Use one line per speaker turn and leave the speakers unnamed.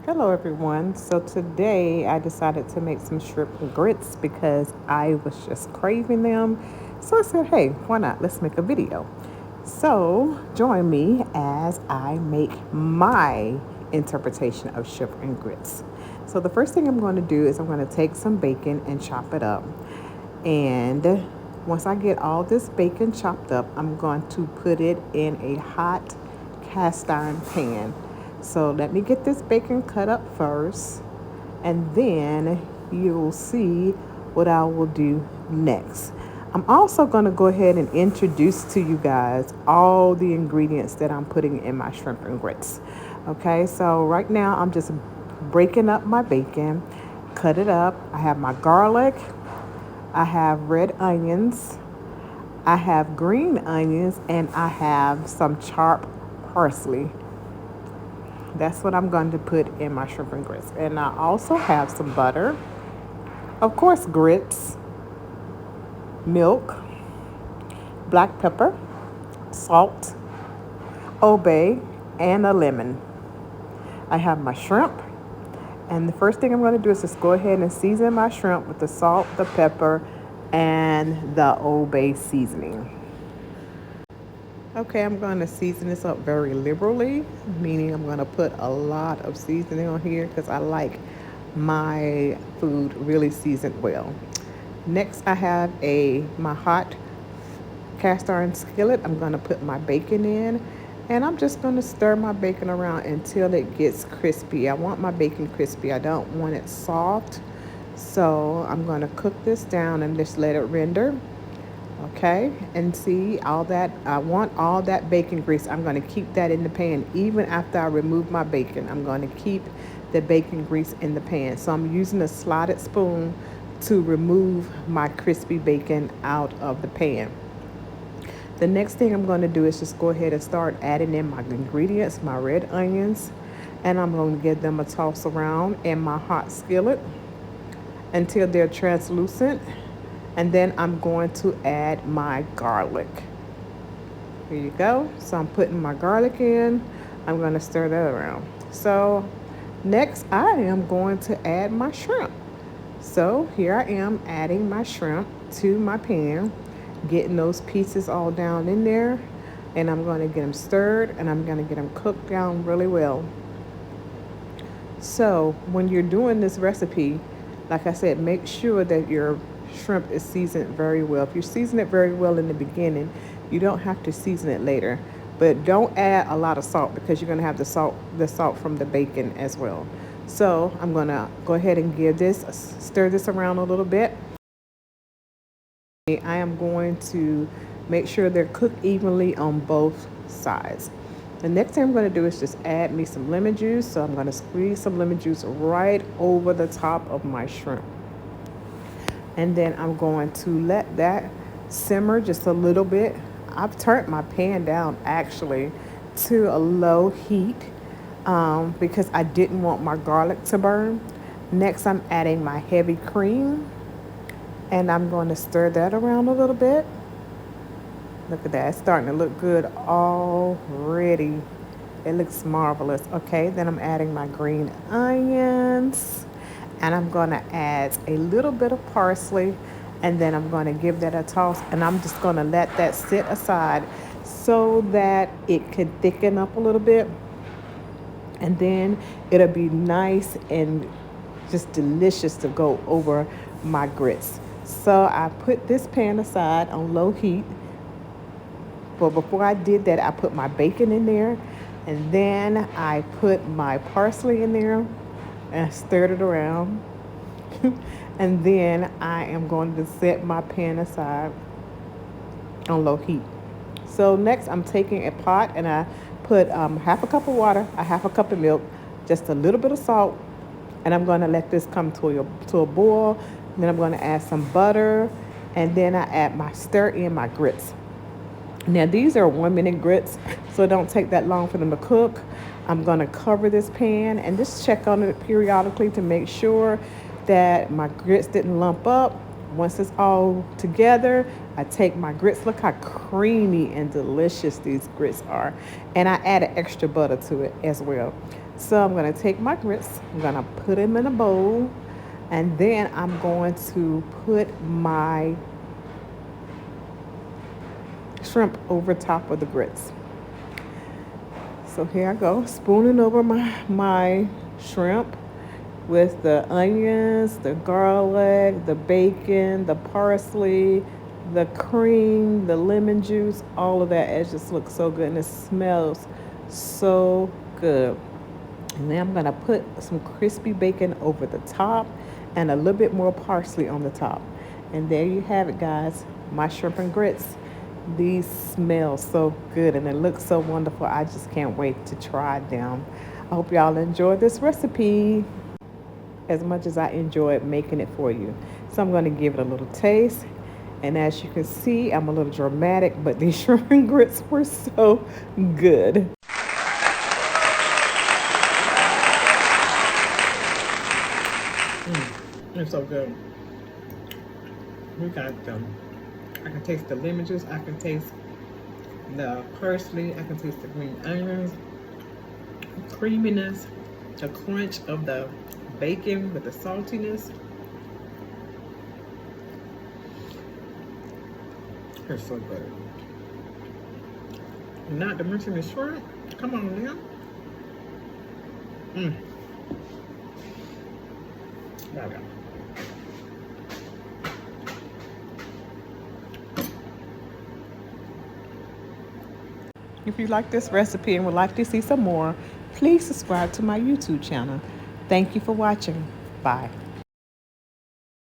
Hello everyone. So today I decided to make some shrimp and grits because I was just craving them. So I said, hey, why not? Let's make a video. So join me as I make my interpretation of shrimp and grits. So the first thing I'm going to do is I'm going to take some bacon and chop it up. And once I get all this bacon chopped up, I'm going to put it in a hot cast iron pan. So let me get this bacon cut up first, and then you'll see what I will do next. I'm also going to go ahead and introduce to you guys all the ingredients that I'm putting in my shrimp and grits. Okay, so right now I'm just breaking up my bacon, cut it up. I have my garlic, I have red onions, I have green onions, and I have some chopped parsley. That's what I'm going to put in my shrimp and grits. And I also have some butter, of course, grits, milk, black pepper, salt, obey, and a lemon. I have my shrimp. And the first thing I'm going to do is just go ahead and season my shrimp with the salt, the pepper, and the obey seasoning. Okay, I'm going to season this up very liberally, meaning I'm going to put a lot of seasoning on here because I like my food really seasoned well. Next, I have my hot cast iron skillet. I'm going to put my bacon in, and I'm just going to stir my bacon around until it gets crispy. I want my bacon crispy. I don't want it soft. So I'm going to cook this down and just let it render. Okay, and see all that, I want all that bacon grease. I'm going to keep that in the pan even after I remove my bacon. I'm going to keep the bacon grease in the pan. So I'm using a slotted spoon to remove my crispy bacon out of the pan. The next thing I'm going to do is just go ahead and start adding in my ingredients, my red onions, and I'm going to give them a toss around in my hot skillet until they're translucent. And then I'm going to add my garlic. Here you go. So I'm putting my garlic in. I'm going to stir that around. So next I am going to add my shrimp. So here I am adding my shrimp to my pan, getting those pieces all down in there. And I'm going to get them stirred, and I'm going to get them cooked down really well. So when you're doing this recipe, like I said, make sure that your shrimp is seasoned very well. If you season it very well in the beginning, you don't have to season it later. But don't add a lot of salt because you're going to have the salt from the bacon as well. So I'm going to go ahead and stir this around a little bit. I am going to make sure they're cooked evenly on both sides. The next thing I'm going to do is just add me some lemon juice. So I'm going to squeeze some lemon juice right over the top of my shrimp. And then I'm going to let that simmer just a little bit. I've turned my pan down actually to a low heat because I didn't want my garlic to burn. Next, I'm adding my heavy cream, and I'm going to stir that around a little bit. Look at that, it's starting to look good already. It looks marvelous. Okay, then I'm adding my green onions, and I'm going to add a little bit of parsley, and then I'm going to give that a toss, and I'm just going to let that sit aside so that it can thicken up a little bit, and then it'll be nice and just delicious to go over my grits. So I put this pan aside on low heat, but before I did that, I put my bacon in there, and then I put my parsley in there and stirred it around. And then I am going to set my pan aside on low heat. So next I'm taking a pot, and I put half a cup of water, a half a cup of milk, just a little bit of salt, and I'm going to let this come to a boil. And then I'm going to add some butter, and then I stir in my grits. Now these are 1-minute grits, so it don't take that long for them to cook. I'm going to cover this pan and just check on it periodically to make sure that my grits didn't lump up. Once it's all together, I take my grits. Look how creamy and delicious these grits are. And I added extra butter to it as well. So I'm going to take my grits, I'm going to put them in a bowl, and then I'm going to put my shrimp over top of the grits. So here I go, spooning over my shrimp with the onions, the garlic, the bacon, the parsley, the cream, the lemon juice, all of that. It just looks so good and it smells so good. And then I'm gonna put some crispy bacon over the top and a little bit more parsley on the top. And there you have it, guys, my shrimp and grits. These smell so good and it looks so wonderful. I just can't wait to try them. I hope y'all enjoyed this recipe as much as I enjoyed making it for you. So I'm going to give it a little taste. And as you can see, I'm a little dramatic, but these shrimp and grits were so good. It's so good. We got them. I can taste the lemon juice. I can taste the parsley. I can taste the green onions, the creaminess, the crunch of the bacon with the saltiness. It's so good. Not to mention the shrimp. Come on now. There we go. If you like this recipe and would like to see some more, please subscribe to my YouTube channel. Thank you for watching. Bye.